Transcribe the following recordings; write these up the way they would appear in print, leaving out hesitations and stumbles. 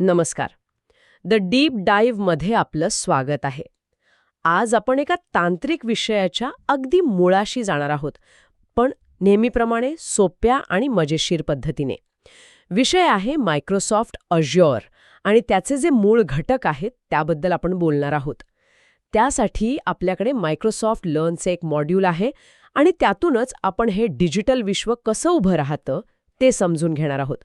नमस्कार. The deep डाईव्हमध्ये आपलं स्वागत आहे. आज आपण एका तांत्रिक विषयाच्या अगदी मुळाशी जाणार आहोत, पण नेहमीप्रमाणे सोप्या आणि मजेशीर पद्धतीने. विषय आहे मायक्रोसॉफ्ट अज्योर आणि त्याचे जे मूळ घटक आहेत त्याबद्दल आपण बोलणार आहोत. त्यासाठी आपल्याकडे मायक्रोसॉफ्ट लर्नचे एक मॉड्यूल आहे आणि त्यातूनच आपण हे डिजिटल विश्व कसं उभं राहतं ते समजून घेणार आहोत.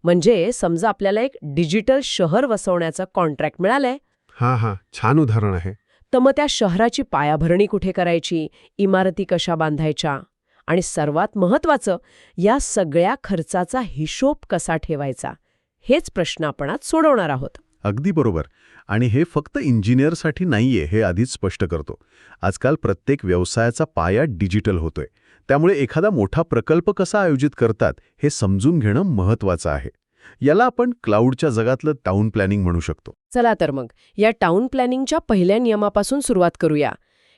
म्हणजे समजा आपल्याला एक डिजिटल शहर वसवण्याचा कॉन्ट्रॅक्ट मिळालाय. हां, छान उदाहरण आहे. तर मग त्या शहराची पायाभरणी कुठे करायची, इमारती कशा बांधायच्या आणि सर्वात महत्त्वाचं, या सगळ्या खर्चाचा हिशोब कसा ठेवायचा, हेच प्रश्न आपण आज सोडवणार आहोत. अगदी बरोबर. आणि हे फक्त इंजिनिअरसाठी नाहीये, हे आधीच स्पष्ट करतो. आजकाल प्रत्येक व्यवसायाचा पाया डिजिटल होतोय. त्यामुळे एखादा मोठा प्रकल्प कसा आयोजित करतात हे समजून घेणं महत्त्वाचं आहे. याला आपण क्लाउडच्या जगातलं टाउन प्लॅनिंग म्हणू शकतो. चला तर मग या टाउन प्लॅनिंगच्या पहिल्या नियमापासून सुरुवात करूया.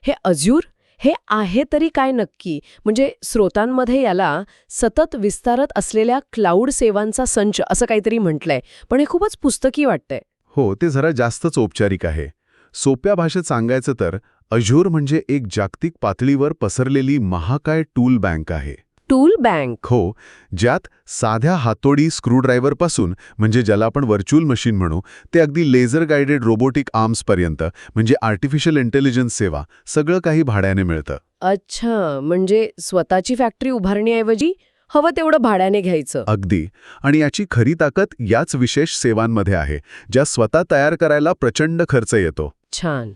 हे अज्यूर हे आहे तरी काय नक्की? म्हणजे स्रोतांमध्ये याला सतत विस्तारत असलेल्या क्लाउड सेवांचा संच असं काहीतरी म्हटलंय, पण हे खूपच पुस्तकी वाटतंय. हो, ते जरा जास्तच औपचारिक आहे. सोप्या भाषेत सांगायचं तर अज्योर म्हणजे एक जागतिक पातळीवर पसरलेली महाकाय टूल बँक आहे. Tool bank? हो, ज्यात साध्या हातोडी स्क्रूड्रायव्हरपासून, म्हणजे ज्याला आपण व्हर्च्युअल मशीन म्हणू, ते अगदी लेझर गायडेड रोबोटिक आर्म्सपर्यंत, म्हणजे आर्टिफिशियल इंटेलिजन्स सेवा, सगळं काही भाड्याने मिळतं. अच्छा, म्हणजे स्वतःची फॅक्टरी उभारण्याऐवजी हवं तेवढं भाड्याने घ्यायचं. अगदी. आणि याची खरी ताकद याच विशेष सेवांमध्ये आहे, ज्या स्वतः तयार करायला प्रचंड खर्च येतो. छान.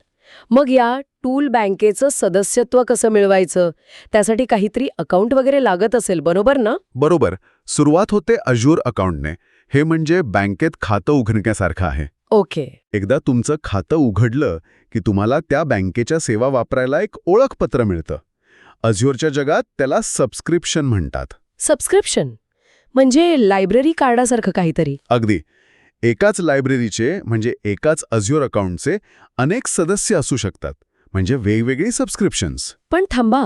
मग या टूल बँकेचं सदस्यत्व कसं मिळवायचं? त्यासाठी काहीतरी अकाउंट वगैरे लागत असेल, बरोबर ना? बरोबर. सुरुवात होते अज्योर अकाउंटने. हे म्हणजे बँकेत खातं उघडण्यासारखं आहे. ओके. एकदा तुमचं खातं उघडलं की तुम्हाला त्या बँकेच्या सेवा वापरायला एक ओळखपत्र मिळतं. अज्योरच्या जगात त्याला सबस्क्रिप्शन म्हणतात. सबस्क्रिप्शन म्हणजे लायब्ररी कार्डासारखं काहीतरी? अगदी. एकाच लायब्ररीचे, म्हणजे एकाच अज्योर अकाउंटचे अनेक सदस्य असू शकतात, म्हणजे वेगवेगळी सबस्क्रिप्शन्स. पण थांबा,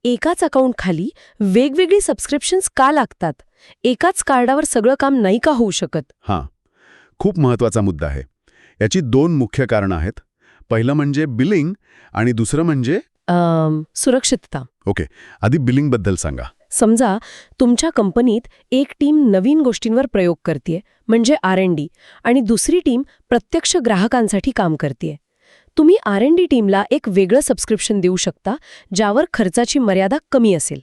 एकाच अकाउंट खाली वेगवेगळी सबस्क्रिप्शन्स का लागतात? एकाच कार्डावर सगळं काम नाही का होऊ शकत? हां, खूप महत्त्वाचा मुद्दा आहे. याची दोन मुख्य कारणं आहेत. पहिलं म्हणजे बिलिंग आणि दुसरं म्हणजे सुरक्षितता. ओके, आधी बिलिंगबद्दल सांगा. समजा तुमच्या कंपनीत एक टीम नवीन गोष्टींवर प्रयोग करतेय, म्हणजे R&D, आणि दुसरी टीम प्रत्यक्ष ग्राहकांसाठी काम करतेय. तुम्ही R&D टीमला एक वेगळं सबस्क्रिप्शन देऊ शकता, ज्यावर खर्चाची मर्यादा कमी असेल.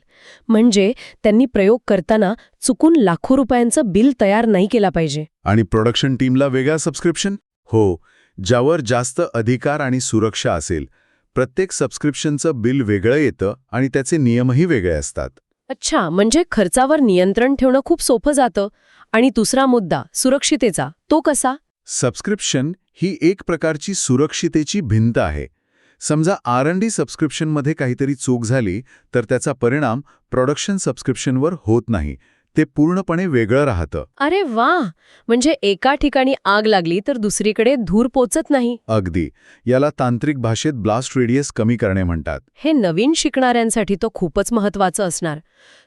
म्हणजे त्यांनी प्रयोग करताना चुकून लाखो रुपयांचं बिल तयार नाही केला पाहिजे. आणि प्रोडक्शन टीमला वेगळा सबस्क्रिप्शन? हो, ज्यावर जास्त अधिकार आणि सुरक्षा असेल. प्रत्येक सबस्क्रिप्शनचं बिल वेगळं येतं आणि त्याचे नियमही वेगळे असतात. अच्छा, म्हणजे खर्चावर नियंत्रण ठेवणं खूप सोपं जातं. आणि दुसरा मुद्दा, सुरक्षितेचा, तो कसा? सबस्क्रिप्शन ही एक प्रकारची सुरक्षितेची भिंत आहे. समजा R&D सबस्क्रिप्शनमध्ये काहीतरी चूक झाली तर त्याचा परिणाम प्रोडक्शन सबस्क्रिप्शनवर होत नाही. ते पूर्णपणे वेगळं राहतं. अरे वा, म्हणजे एका ठिकाणी आग लागली तर दुसरीकडे धूर पोचत नाही. अगदी. याला तांत्रिक भाषेत ब्लास्ट रेडियस कमी करणे म्हणतात. हे नवीन शिकणाऱ्यांसाठी तो खूपच महत्त्वाचं असणार.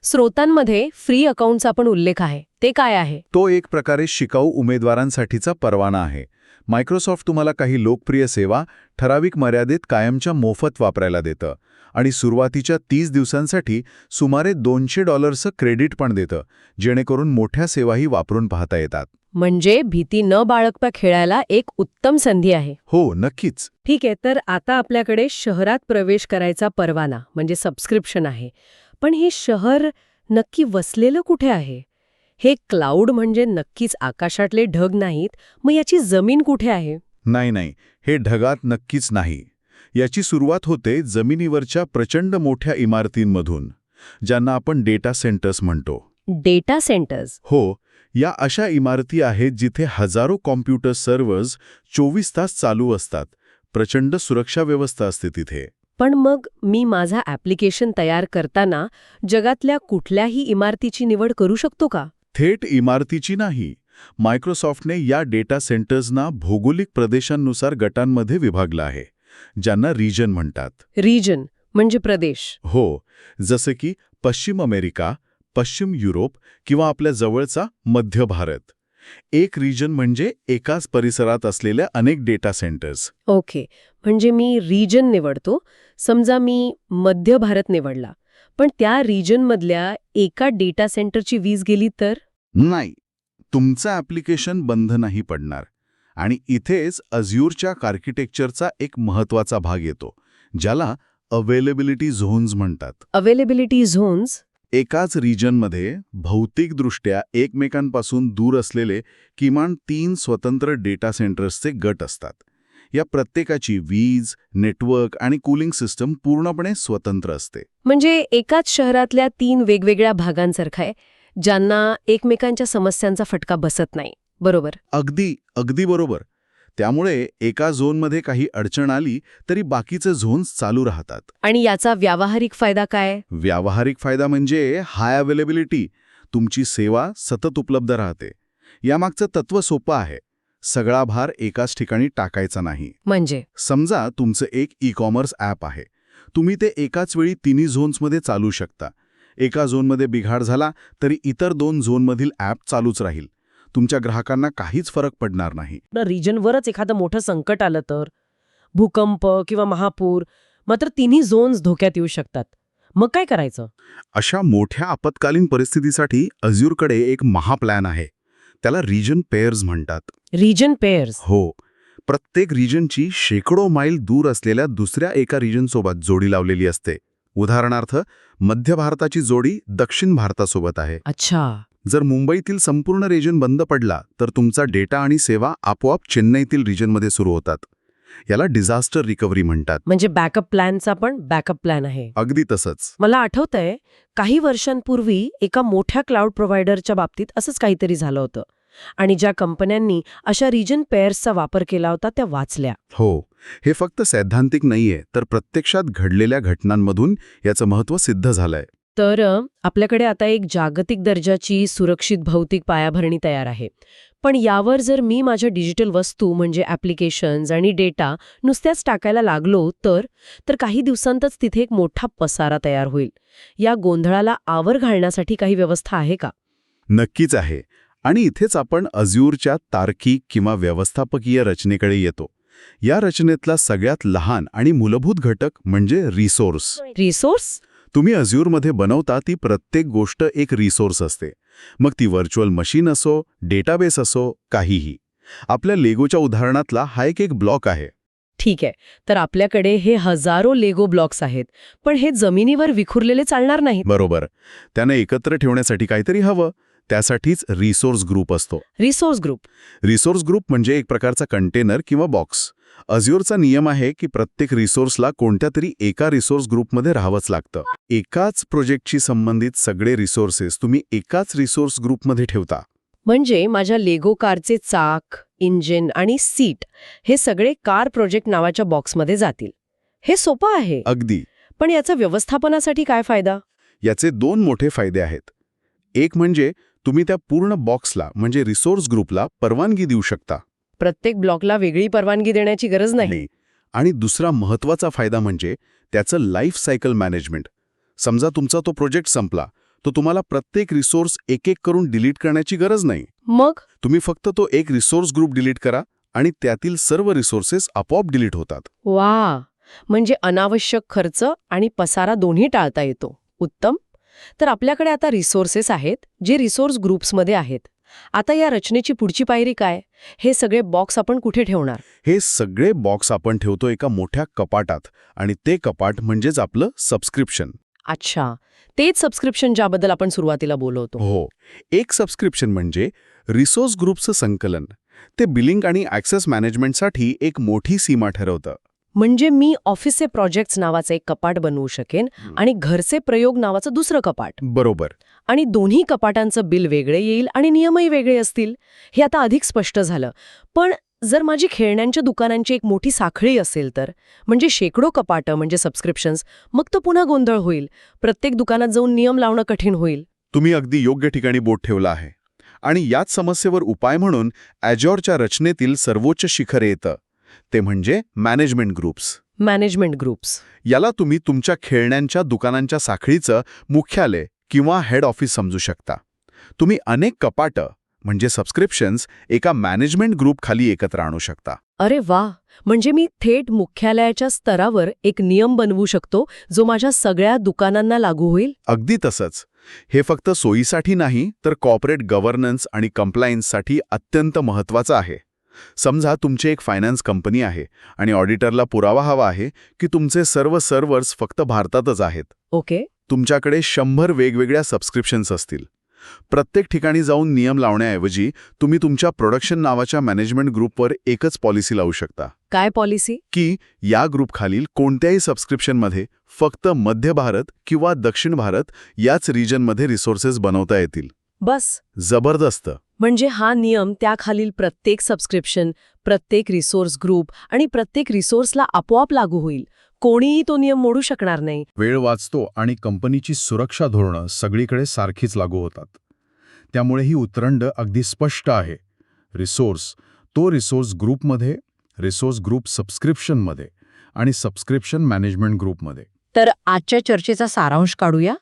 स्रोतांमध्ये फ्री अकाउंटचा पण उल्लेख आहे, ते काय आहे? तो एक प्रकारे शिकाऊ उमेदवारांसाठीचा परवाना आहे. मायक्रोसॉफ्ट तुम्हाला काही लोकप्रिय सेवा ठराविक मर्यादेत कायमच्या मोफत वापरायला देतं आणि सुरुवातीच्या 30 दिवसांसाठी सुमारे $200 क्रेडिट पण देतं, जेणेकरून मोठ्या सेवाही वापरून पाहता येतात. म्हणजे भीती न बाळगता खेळायला एक उत्तम संधी आहे. हो, नक्कीच. ठीक आहे, तर आता आपल्याकडे शहरात प्रवेश करायचा परवाना म्हणजे सबस्क्रिप्शन आहे. पण हे शहर नक्की वसलेलं कुठे आहे? हे क्लाउड म्हणजे नक्कीच आकाशातले ढग नाहीत, मग याची जमीन कुठे आहे? नाही, हे ढगात नक्कीच नाही. याची सुरुवात होते जमिनीवरच्या प्रचंड मोठ्या इमारतींमधून, ज्यांना आपण डेटा सेंटर्स म्हणतो. Data centres? हो, या अशा इमारती आहेत जिथे हजारो कॉम्प्युटर सर्व्हर्स 24 तास चालू असतात. प्रचंड सुरक्षा व्यवस्था असते तिथे. पण मग मी माझा ॲप्लिकेशन तयार करताना जगातल्या कुठल्याही इमारतीची निवड करू शकतो का? थेट इमारतीची नाही. मायक्रोसॉफ्टने या डेटा सेंटर्सना भौगोलिक प्रदेशांनुसार गटांमध्ये विभागलं आहे, ज्यांना रिजन म्हणतात. रिजन म्हणजे प्रदेश? हो, जसे की पश्चिम अमेरिका, पश्चिम युरोप किंवा आपल्या जवळचा मध्य भारत. एक रिजन म्हणजे एकाच परिसरात असलेल्या अनेक डेटा सेंटर्स. ओके, म्हणजे मी रिजन निवडतो. समजा मी मध्य भारत निवडला, पण त्या रिजनमधल्या एका डेटा सेंटरची वीज गेली तर? नाही, तुमचं ॲप्लिकेशन बंद नाही पडणार. आणि इथेच अझ्युरच्या आर्किटेक्चरचा एक महत्त्वाचा भाग येतो, ज्याला अवेलेबिलिटी झोन्स म्हणतात. Availability zones? एकाच रिजनमध्ये भौतिकदृष्ट्या एकमेकांपासून दूर असलेले किमान 3 स्वतंत्र डेटा सेंटर्सचे गट असतात. या प्रत्येकाची वीज, नेटवर्क आणि कूलिंग सिस्टम पूर्णपणे स्वतंत्र असते. म्हणजे एकाच शहरातल्या 3 वेगवेगळ्या भागांसारखं आहे, ज्यांना एकमेकांच्या समस्यांचा फटका बसत नाही. बरोबर? अगदी बरोबर. त्यामुळे एका झोनमध्ये काही अडचण आली तरी बाकीचे झोन्स चालू राहतात. आणि याचा व्यावहारिक फायदा काय? व्यावहारिक फायदा म्हणजे हाय अवेलेबिलिटी. तुमची सेवा सतत उपलब्ध राहते. यामागचं तत्त्व सोपं आहे. सगळा भार एकाच ठिकाणी टाकायचा नाही. म्हणजे समजा तुमचं एक ई-कॉमर्स ॲप आहे. तुम्ही ते एकाच वेळी तिन्ही झोन्समध्ये चालू शकता. एका झोनमध्ये बिघाड झाला तरी इतर 2 झोनमधील ॲप चालूच राहील. तुमच्या ग्राहकांना काहीच फरक पडणार नाही. रिजनवरच एखादं मोठं संकट आलं तर, भूकंप किंवा महापूर, मात्र तिन्ही झोन्स धोक्यात येऊ शकतात. मग काय करायचं? अशा मोठ्या आपत्कालीन परिस्थितीसाठी अझ्युरकडे एक महाप्लॅन आहे. त्याला रिजन पेअर्स म्हणतात. Region pairs? हो. प्रत्येक रिजनची शेकडो मैल दूर असलेल्या दुसऱ्या एका रिजनसोबत जोडी लावलेली असते. उदाहरणार्थ, मध्य भारताची जोडी दक्षिण भारतासोबत आहे. अच्छा. जर मुंबईतील संपूर्ण रिजन बंद पडला तर तुमचा डेटा आणि सेवा आपोआप चेन्नईतील रिजनमध्ये सुरू होतात. याला डिझास्टर रिकव्हरी म्हणतात. म्हणजे बॅकअप प्लॅनचा पण बॅकअप प्लॅन आहे. अगदी तसंच. मला आठवतंय, काही वर्षांपूर्वी एका मोठ्या क्लाउड प्रोव्हायडरच्या बाबतीत असंच काहीतरी झालं होतं. आणि ज्या कंपन्यांनी अशा रिजन पेअर्सचा वापर केला होता त्या वाचल्या. हो. हे फक्त सैद्धांतिक नाहीये, तर प्रत्यक्षात घडलेल्या घटनांमधून याचं महत्त्व सिद्ध झालंय. तर आपल्याकडे आता एक जागतिक दर्जाची सुरक्षित भौतिक पायाभरणी तयार आहे. पण यावर जर मी माझ्या डिजिटल वस्तू म्हणजे ॲप्लिकेशन्स आणि डेटा नुसत्याच टाकायला लागलो तर काही दिवसांतच तिथे एक मोठा पसारा तयार होईल. या गोंधळाला आवर घालण्यासाठी काही व्यवस्था आहे का? नक्कीच आहे. आणि इथेच आपण अझ्युरच्या तार्किक किंवा व्यवस्थापकीय रचनेकडे येतो. या रचनेतला सगळ्यात लहान आणि मूलभूत घटक म्हणजे रिसोर्स. रिसोर्स? तुम्ही अझ्युरमध्ये बनवता ती प्रत्येक गोष्ट एक रिसोर्स असते. मग ती व्हर्च्युअल मशीन असो, डेटाबेस असो, काहीही. आपल्या लेगोच्या उदाहरणातला हा एक ब्लॉक आहे. ठीक आहे. तर आपल्याकडे हे हजारो लेगो ब्लॉक्स आहेत, पण हे जमिनीवर विखुरलेले चालणार नाहीत. बरोबर. त्यांना एकत्र ठेवण्यासाठी काहीतरी हवं. त्यासाठीच रिसोर्स ग्रुप असतो. Resource group? रिसोर्स ग्रुप म्हणजे एक प्रकारचा कंटेनर किंवा बॉक्स. अझ्युरचा नियम आहे की प्रत्येक रिसोर्सला कोणत्या तरी एका रिसोर्स ग्रुपमध्ये राहावंच लागतं. एकाच प्रोजेक्टशी संबंधित सगळे रिसोर्सेस तुम्ही एकाच रिसोर्स ग्रुपमध्ये ठेवता. म्हणजे माझ्या लेगो कारचे चाक, इंजिन आणि सीट हे सगळे कार प्रोजेक्ट नावाच्या बॉक्समध्ये जातील. हे सोपं आहे. अगदी. पण याचा व्यवस्थापनासाठी काय फायदा? याचे 2 मोठे फायदे आहेत. एक म्हणजे तुम्ही त्या पूर्ण बॉक्सला म्हणजे रिसोर्स ग्रुपला परवानगी देऊ शकता. प्रत्येक ब्लॉकला वेगळी परवानगी देण्याची गरज नाही. आणि दुसरा महत्त्वाचा फायदा म्हणजे त्याचं लाईफ सायकल मॅनेजमेंट. समजा तुमचा तो प्रोजेक्ट संपला, तर तुम्हाला प्रत्येक रिसोर्स एक करून डिलीट करण्याची गरज नाही. मग तुम्ही फक्त तो एक रिसोर्स ग्रुप डिलीट करा आणि त्यातील सर्व रिसोर्सेस आपोआप डिलीट होतात. वा, म्हणजे अनावश्यक खर्च आणि पसारा दोन्ही टाळता येतो. उत्तम. तर आपल्याकडे आता रिसोर्सेस आहेत जे रिसोर्स ग्रुप्समध्ये आहेत. आता या रचनेची पुढची पायरी काय? हे सगळे बॉक्स आपण कुठे ठेवणार? हे सगळे बॉक्स आपण ठेवतो एका मोठ्या कपाटात, आणि ते कपाट म्हणजेच आपलं सबस्क्रिप्शन. अच्छा, तेच सबस्क्रिप्शन ज्याबद्दल आपण सुरुवातीला बोललो होतो. हो. एक सबस्क्रिप्शन म्हणजे रिसोर्स ग्रुपचं संकलन. ते बिलिंग आणि ॲक्सेस मॅनेजमेंटसाठी एक मोठी सीमा ठरवतं. म्हणजे मी ऑफिसचे प्रोजेक्ट्स नावाचं एक कपाट बनवू शकेन आणि घरचे प्रयोग नावाचं दुसरं कपाट. बरोबर. आणि दोन्ही कपाटांचं बिल वेगळे येईल आणि नियमही वेगळे असतील. हे आता अधिक स्पष्ट झालं. पण जर माझी खेळण्यांच्या दुकानांची एक मोठी साखळी असेल तर, म्हणजे शेकडो कपाटं म्हणजे सबस्क्रिप्शन्स, मग तो पुन्हा गोंधळ होईल. प्रत्येक दुकानात जाऊन नियम लावणं कठीण होईल. तुम्ही अगदी योग्य ठिकाणी बोट ठेवला आहे. आणि याच समस्येवर उपाय म्हणून अझ्युरच्या रचनेतील सर्वोच्च शिखर येतं. ते म्हणजे मॅनेजमेंट ग्रुप्स. Management groups. याला तुम्ही तुमच्या खेळण्यांच्या दुकानांच्या साखळीचं मुख्यालय किंवा हेड ऑफिस समजू शकता. तुम्ही अनेक कपाटं म्हणजे सबस्क्रिप्शन्स एका मॅनेजमेंट ग्रुप खाली एकत्र आणू शकता. अरे वा, म्हणजे मी थेट मुख्यालयाच्या स्तरावर एक नियम बनवू शकतो जो माझ्या सगळ्या दुकानांना लागू होईल. अगदी तसंच. हे फक्त सोयीसाठी नाही तर कॉर्पोरेट गव्हर्नन्स आणि कंप्लायन्ससाठी अत्यंत महत्त्वाचं आहे. समजा तुमची एक फायनान्स कंपनी आहे आणि ऑडिटरला पुरावा हवा आहे की तुमचे सर्व सर्व्हर्स फक्त भारतातच आहेत. ओके. तुमच्याकडे 100 वेगवेगळ्या सबस्क्रिप्शन्स असतील. प्रत्येक ठिकाणी जाऊन नियम लावण्याऐवजी तुम्ही तुमच्या प्रोडक्शन नावाच्या मॅनेजमेंट ग्रुपवर एकच पॉलिसी लावू शकता काय पॉलिसी? की या ग्रुपखालील कोणत्याही सबस्क्रिप्शनमध्ये फक्त मध्य भारत किंवा दक्षिण भारत याच रिजनमध्ये रिसोर्सेस बनवता येतील. बस. जबरदस्त. म्हणजे हा नियम त्याखालील प्रत्येक सबस्क्रिप्शन, प्रत्येक रिसोर्स ग्रुप आणि प्रत्येक रिसोर्सला आपोआप लागू होईल. कोणीही तो नियम मोडू शकणार नाही. वेळ वाचतो आणि कंपनीची सुरक्षा धोरणं सगळीकडे सारखीच लागू होतात. त्यामुळे ही उतरंड अगदी स्पष्ट आहे. रिसोर्स ग्रुपमध्ये, रिसोर्स ग्रुप सबस्क्रिप्शनमध्ये आणि सबस्क्रिप्शन मॅनेजमेंट ग्रुपमध्ये. तर आजच्या चर्चेचा सारांश काढूया.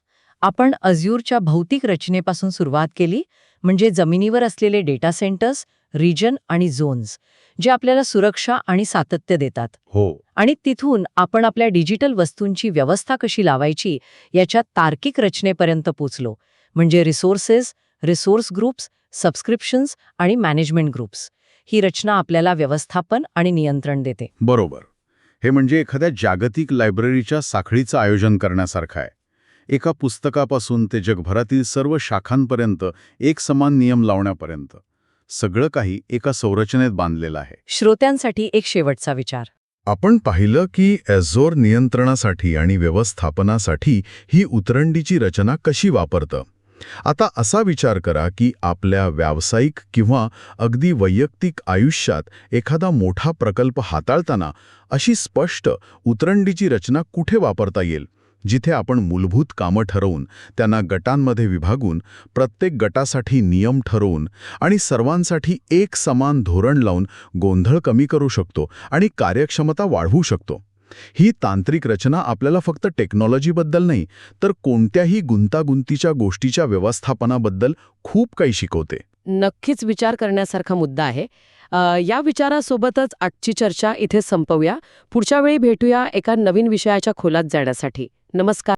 आपण अझ्युरच्या भौतिक रचनेपासून सुरुवात केली, म्हणजे जमिनीवर असलेले डेटा सेंटर्स, रिजन आणि झोन्स, जे आपल्याला सुरक्षा आणि सातत्य देतात. हो. आणि तिथून आपण आपल्या डिजिटल वस्तूंची व्यवस्था कशी लावायची याच्या तार्किक रचनेपर्यंत पोचलो, म्हणजे रिसोर्स ग्रुप्स, सबस्क्रिप्शन्स आणि मॅनेजमेंट ग्रुप्स. ही रचना आपल्याला व्यवस्थापन आणि नियंत्रण देते. बरोबर. हे म्हणजे एखाद्या जागतिक लायब्ररीच्या साखळीचं आयोजन करण्यासारखं आहे. एका पुस्तकापासून ते जगभरातील सर्व शाखांपर्यंत एक समान नियम लावण्यापर्यंत सगळं काही एका संरचनेत बांधलेलं आहे. श्रोत्यांसाठी एक शेवटचा विचार. आपण पाहिलं की ॲझोर नियंत्रणासाठी आणि व्यवस्थापनासाठी ही उतरंडीची रचना कशी वापरतं. आता असा विचार करा की आपल्या व्यावसायिक किंवा अगदी वैयक्तिक आयुष्यात एखादा मोठा प्रकल्प हाताळताना अशी स्पष्ट उतरंडीची रचना कुठे वापरता येईल, जिथे आपण मूलभूत कामं ठरवून, त्यांना गटांमध्ये विभागून, प्रत्येक गटासाठी नियम ठरवून आणि सर्वांसाठी एक समान धोरण लावून गोंधळ कमी करू शकतो आणि कार्यक्षमता वाढवू शकतो. ही तांत्रिक रचना आपल्याला फक्त टेक्नॉलॉजीबद्दल नाही, तर कोणत्याही गुंतागुंतीच्या गोष्टीच्या व्यवस्थापनाबद्दल खूप काही शिकवते. नक्कीच विचार करण्यासारखा मुद्दा आहे. या विचारासोबतच आजची चर्चा इथे संपवूया. पुढच्या वेळी भेटूया एका नवीन विषयाच्या खोलात जाण्यासाठी. नमस्कार.